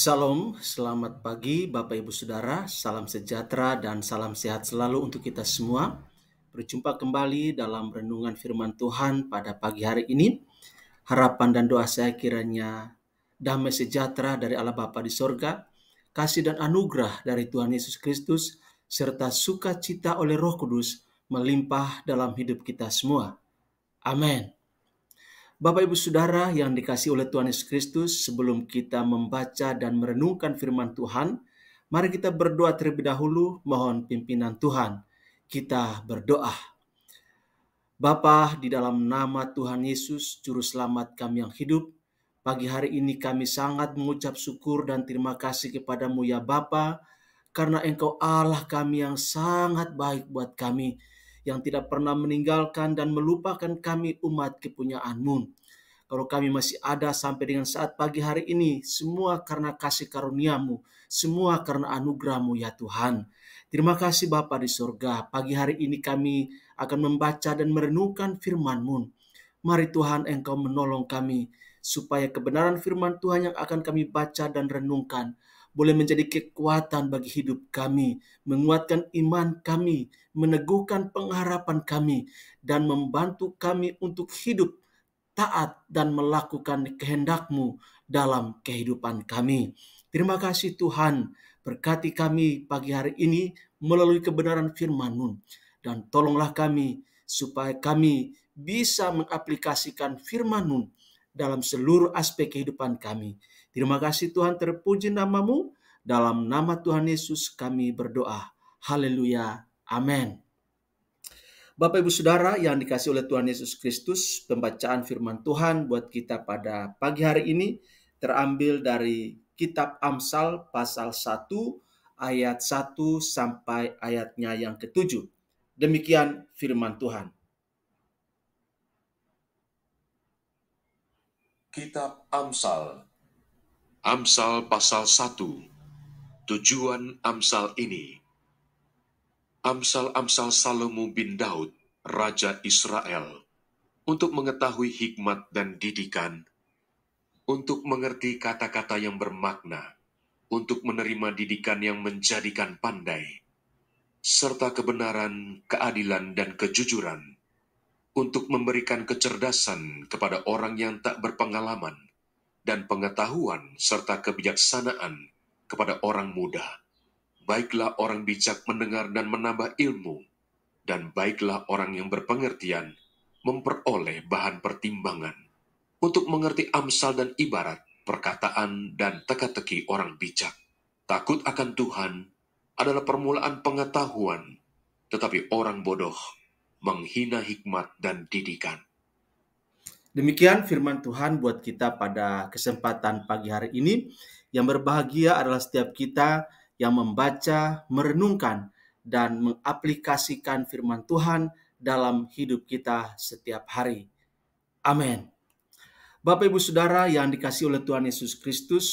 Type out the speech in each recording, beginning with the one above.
Salam, selamat pagi Bapak Ibu Saudara, salam sejahtera dan salam sehat selalu untuk kita semua. Berjumpa kembali dalam renungan firman Tuhan pada pagi hari ini. Harapan dan doa saya kiranya damai sejahtera dari Allah Bapa di sorga, kasih dan anugerah dari Tuhan Yesus Kristus, serta sukacita oleh Roh Kudus melimpah dalam hidup kita semua. Amin. Bapak Ibu Saudara yang dikasihi oleh Tuhan Yesus Kristus, sebelum kita membaca dan merenungkan firman Tuhan, mari kita berdoa terlebih dahulu, mohon pimpinan Tuhan. Kita berdoa. Bapa, di dalam nama Tuhan Yesus, Juru Selamat kami yang hidup, pagi hari ini kami sangat mengucap syukur dan terima kasih kepadamu ya Bapa, karena Engkau Allah kami yang sangat baik buat kami, yang tidak pernah meninggalkan dan melupakan kami umat kepunyaan-Mu. Kalau kami masih ada sampai dengan saat pagi hari ini, semua karena kasih karunia-Mu, semua karena anugerah-Mu ya Tuhan. Terima kasih Bapa di surga, pagi hari ini kami akan membaca dan merenungkan firman-Mu. Mari Tuhan Engkau menolong kami, supaya kebenaran firman Tuhan yang akan kami baca dan renungkan, boleh menjadi kekuatan bagi hidup kami, menguatkan iman kami, meneguhkan pengharapan kami, dan membantu kami untuk hidup taat dan melakukan kehendak-Mu dalam kehidupan kami. Terima kasih Tuhan, berkati kami pagi hari ini melalui kebenaran firman-Mu. Dan tolonglah kami supaya kami bisa mengaplikasikan firman-Mu dalam seluruh aspek kehidupan kami. Terima kasih Tuhan, terpuji nama-Mu. Dalam nama Tuhan Yesus kami berdoa. Haleluya. Amin. Bapak Ibu Saudara yang dikasihi oleh Tuhan Yesus Kristus, pembacaan firman Tuhan buat kita pada pagi hari ini terambil dari kitab Amsal pasal 1 ayat 1 sampai ayatnya yang ke-7. Demikian firman Tuhan. Kitab Amsal. Amsal pasal 1. Tujuan Amsal ini. Amsal-amsal Salomo bin Daud, Raja Israel, untuk mengetahui hikmat dan didikan, untuk mengerti kata-kata yang bermakna, untuk menerima didikan yang menjadikan pandai, serta kebenaran, keadilan, dan kejujuran, untuk memberikan kecerdasan kepada orang yang tak berpengalaman, dan pengetahuan serta kebijaksanaan kepada orang muda. Baiklah orang bijak mendengar dan menambah ilmu, dan baiklah orang yang berpengertian memperoleh bahan pertimbangan, untuk mengerti amsal dan ibarat, perkataan dan teka-teki orang bijak. Takut akan Tuhan adalah permulaan pengetahuan, tetapi orang bodoh menghina hikmat dan didikan. Demikian firman Tuhan buat kita pada kesempatan pagi hari ini. Yang berbahagia adalah setiap kita yang membaca, merenungkan, dan mengaplikasikan firman Tuhan dalam hidup kita setiap hari. Amin. Bapak Ibu Saudara yang dikasihi oleh Tuhan Yesus Kristus,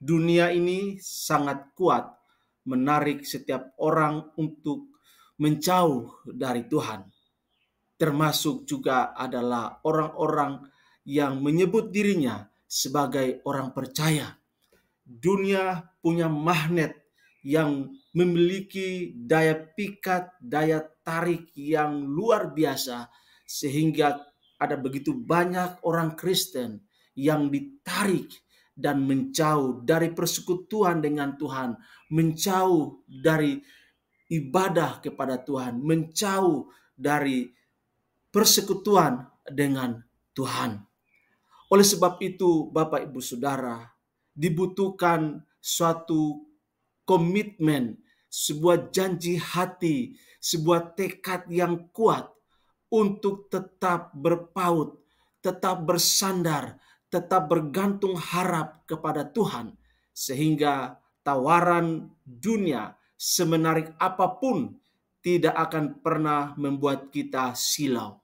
dunia ini sangat kuat menarik setiap orang untuk menjauh dari Tuhan. Termasuk juga adalah orang-orang yang menyebut dirinya sebagai orang percaya. Dunia punya magnet yang memiliki daya pikat, daya tarik yang luar biasa, sehingga ada begitu banyak orang Kristen yang ditarik dan menjauh dari persekutuan dengan Tuhan, menjauh dari ibadah kepada Tuhan, menjauh dari persekutuan dengan Tuhan. Oleh sebab itu, Bapak Ibu Saudara, dibutuhkan suatu komitmen, sebuah janji hati, sebuah tekad yang kuat untuk tetap berpaut, tetap bersandar, tetap bergantung harap kepada Tuhan, sehingga tawaran dunia semenarik apapun tidak akan pernah membuat kita silau.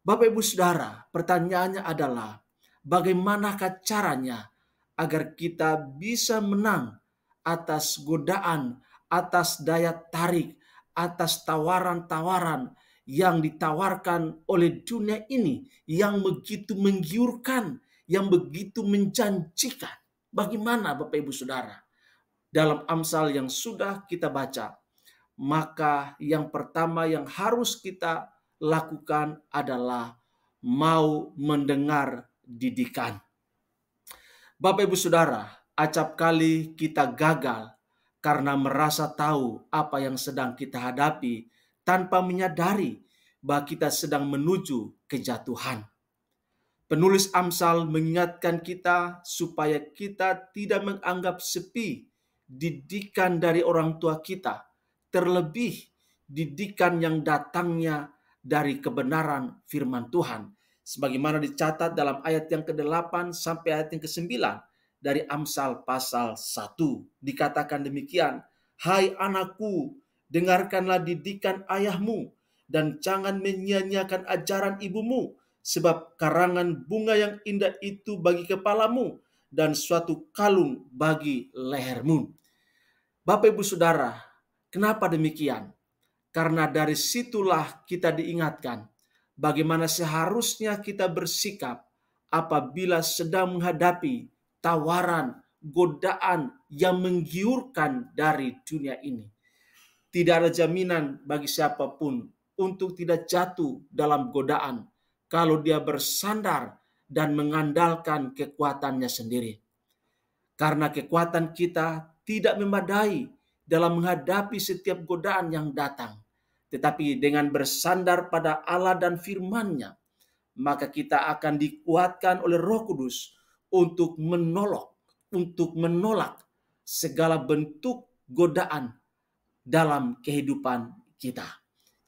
Bapak Ibu Saudara, pertanyaannya adalah bagaimanakah caranya agar kita bisa menang atas godaan, atas daya tarik, atas tawaran-tawaran yang ditawarkan oleh dunia ini yang begitu menggiurkan, yang begitu menjanjikan. Bagaimana Bapak Ibu Saudara? Dalam Amsal yang sudah kita baca, maka yang pertama yang harus kita lakukan adalah mau mendengar didikan. Bapak Ibu Saudara, acap kali kita gagal karena merasa tahu apa yang sedang kita hadapi tanpa menyadari bahwa kita sedang menuju kejatuhan. Penulis Amsal mengingatkan kita supaya kita tidak menganggap sepi didikan dari orang tua kita, terlebih didikan yang datangnya dari kebenaran firman Tuhan. Sebagaimana dicatat dalam ayat yang ke-8 sampai ayat yang ke-9 dari Amsal pasal 1. Dikatakan demikian, "Hai anakku, dengarkanlah didikan ayahmu, dan jangan menyia-nyiakan ajaran ibumu, sebab karangan bunga yang indah itu bagi kepalamu dan suatu kalung bagi lehermu." Bapak Ibu Saudara, kenapa demikian? Karena dari situlah kita diingatkan bagaimana seharusnya kita bersikap apabila sedang menghadapi tawaran, godaan yang menggiurkan dari dunia ini. Tidak ada jaminan bagi siapapun untuk tidak jatuh dalam godaan kalau dia bersandar dan mengandalkan kekuatannya sendiri. Karena kekuatan kita tidak memadai dalam menghadapi setiap godaan yang datang. Tetapi dengan bersandar pada Allah dan firman-Nya, maka kita akan dikuatkan oleh Roh Kudus untuk menolak segala bentuk godaan dalam kehidupan kita.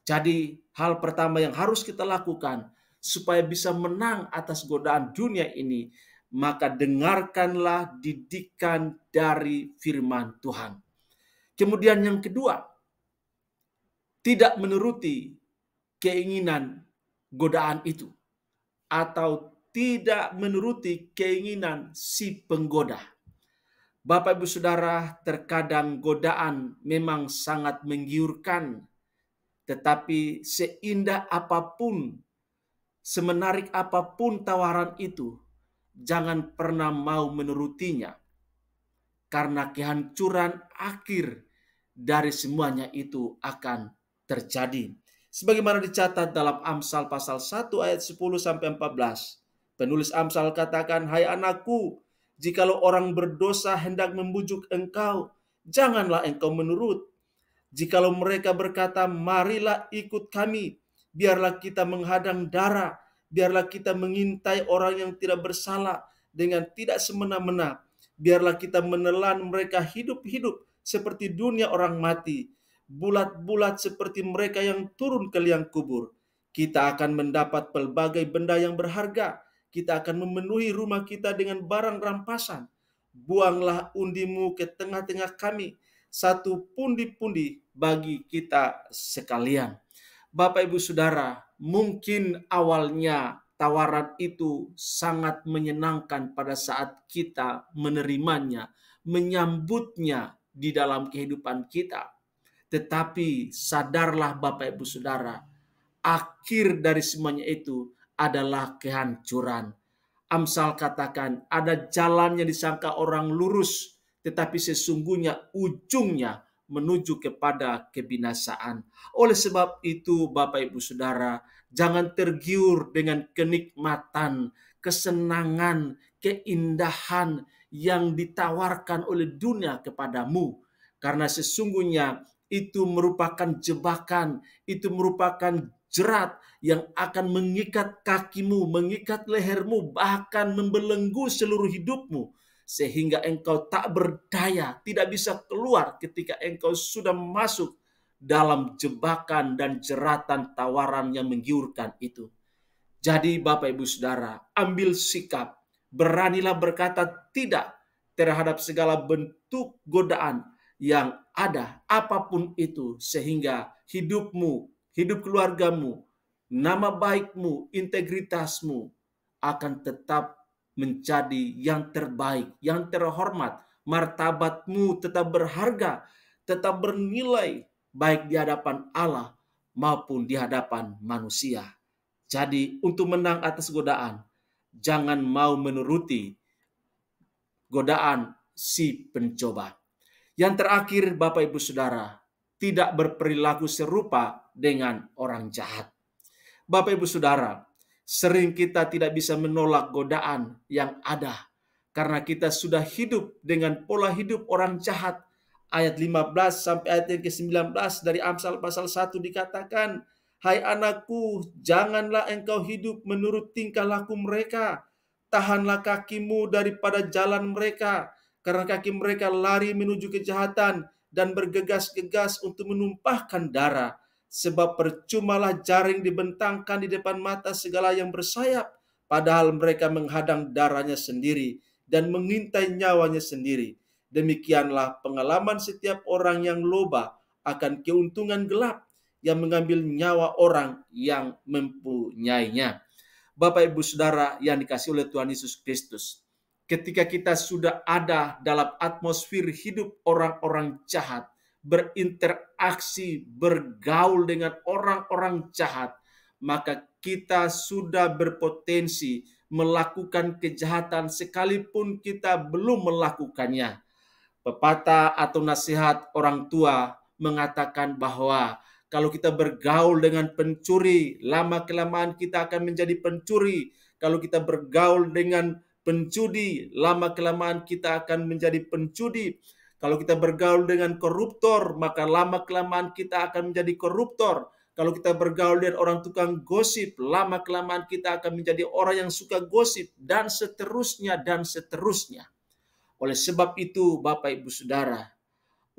Jadi hal pertama yang harus kita lakukan supaya bisa menang atas godaan dunia ini, maka dengarkanlah didikan dari firman Tuhan. Kemudian yang kedua, tidak menuruti keinginan godaan itu, atau tidak menuruti keinginan si penggoda. Bapak Ibu Saudara, terkadang godaan memang sangat menggiurkan, tetapi seindah apapun, semenarik apapun tawaran itu, jangan pernah mau menurutinya. Karena kehancuran akhir dari semuanya itu akan terjadi. Sebagaimana dicatat dalam Amsal pasal 1 ayat 10-14. Penulis Amsal katakan, "Hai anakku, jikalau orang berdosa hendak membujuk engkau, janganlah engkau menurut. Jikalau mereka berkata, marilah ikut kami, biarlah kita menghadang darah, biarlah kita mengintai orang yang tidak bersalah dengan tidak semena-mena, biarlah kita menelan mereka hidup-hidup seperti dunia orang mati, bulat-bulat seperti mereka yang turun ke liang kubur. Kita akan mendapat pelbagai benda yang berharga, kita akan memenuhi rumah kita dengan barang rampasan. Buanglah undimu ke tengah-tengah kami, satu pundi-pundi bagi kita sekalian." Bapak Ibu Saudara, mungkin awalnya tawaran itu sangat menyenangkan pada saat kita menerimanya, menyambutnya di dalam kehidupan kita. Tetapi sadarlah Bapak Ibu Saudara, akhir dari semuanya itu adalah kehancuran. Amsal katakan, ada jalan yang disangka orang lurus, tetapi sesungguhnya ujungnya menuju kepada kebinasaan. Oleh sebab itu Bapak Ibu Saudara, jangan tergiur dengan kenikmatan, kesenangan, keindahan yang ditawarkan oleh dunia kepadamu. Karena sesungguhnya itu merupakan jebakan, itu merupakan jerat yang akan mengikat kakimu, mengikat lehermu, bahkan membelenggu seluruh hidupmu, sehingga engkau tak berdaya, tidak bisa keluar ketika engkau sudah masuk dalam jebakan dan jeratan tawaran yang menggiurkan itu. Jadi Bapak Ibu Saudara, ambil sikap, beranilah berkata tidak terhadap segala bentuk godaan yang ada, apapun itu, sehingga hidupmu, hidup keluargamu, nama baikmu, integritasmu akan tetap menjadi yang terbaik, yang terhormat, martabatmu tetap berharga, tetap bernilai, baik di hadapan Allah maupun di hadapan manusia. Jadi untuk menang atas godaan, jangan mau menuruti godaan si pencoba. Yang terakhir, Bapak Ibu Saudara, tidak berperilaku serupa dengan orang jahat. Bapak Ibu Saudara, sering kita tidak bisa menolak godaan yang ada karena kita sudah hidup dengan pola hidup orang jahat. Ayat 15 sampai ayat yang ke-19 dari Amsal pasal 1 dikatakan, "Hai anakku, janganlah engkau hidup menurut tingkah laku mereka. Tahanlah kakimu daripada jalan mereka, karena kaki mereka lari menuju kejahatan dan bergegas-gegas untuk menumpahkan darah. Sebab percumalah jaring dibentangkan di depan mata segala yang bersayap, padahal mereka menghadang darahnya sendiri dan mengintai nyawanya sendiri. Demikianlah pengalaman setiap orang yang loba akan keuntungan gelap, yang mengambil nyawa orang yang mempunyainya." Bapak Ibu Saudara yang dikasihi oleh Tuhan Yesus Kristus, ketika kita sudah ada dalam atmosfer hidup orang-orang jahat, berinteraksi, bergaul dengan orang-orang jahat, maka kita sudah berpotensi melakukan kejahatan sekalipun kita belum melakukannya. Pepatah atau nasihat orang tua mengatakan bahwa kalau kita bergaul dengan pencuri, lama-kelamaan kita akan menjadi pencuri. Kalau kita bergaul dengan penjudi, lama-kelamaan kita akan menjadi penjudi. Kalau kita bergaul dengan koruptor, maka lama-kelamaan kita akan menjadi koruptor. Kalau kita bergaul dengan orang tukang gosip, lama-kelamaan kita akan menjadi orang yang suka gosip, dan seterusnya, dan seterusnya. Oleh sebab itu, Bapak Ibu Saudara,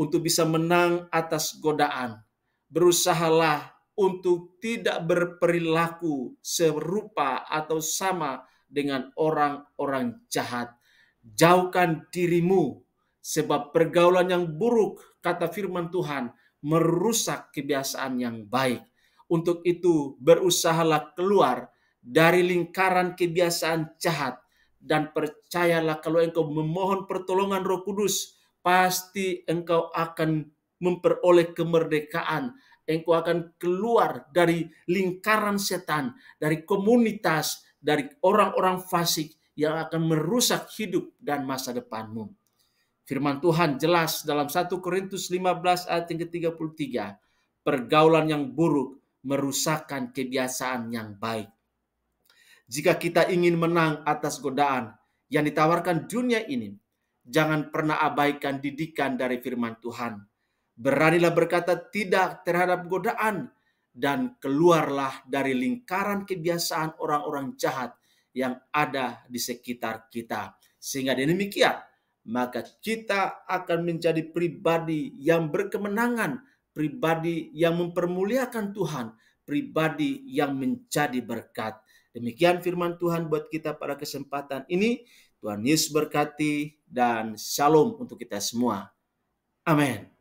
untuk bisa menang atas godaan, berusahalah untuk tidak berperilaku serupa atau sama dengan orang-orang jahat. Jauhkan dirimu, sebab pergaulan yang buruk, kata firman Tuhan, merusak kebiasaan yang baik. Untuk itu, berusahalah keluar dari lingkaran kebiasaan jahat, dan percayalah kalau engkau memohon pertolongan Roh Kudus, pasti engkau akan memperoleh kemerdekaan. Engkau akan keluar dari lingkaran setan, dari komunitas, dari orang-orang fasik yang akan merusak hidup dan masa depanmu. Firman Tuhan jelas dalam 1 Korintus 15 ayat yang ke-33. Pergaulan yang buruk merusakkan kebiasaan yang baik. Jika kita ingin menang atas godaan yang ditawarkan dunia ini, jangan pernah abaikan didikan dari firman Tuhan. Beranilah berkata tidak terhadap godaan, dan keluarlah dari lingkaran kebiasaan orang-orang jahat yang ada di sekitar kita. Sehingga demikian, maka kita akan menjadi pribadi yang berkemenangan, pribadi yang mempermuliakan Tuhan, pribadi yang menjadi berkat. Demikian firman Tuhan buat kita pada kesempatan ini. Tuhan Yesus berkati dan shalom untuk kita semua. Amin.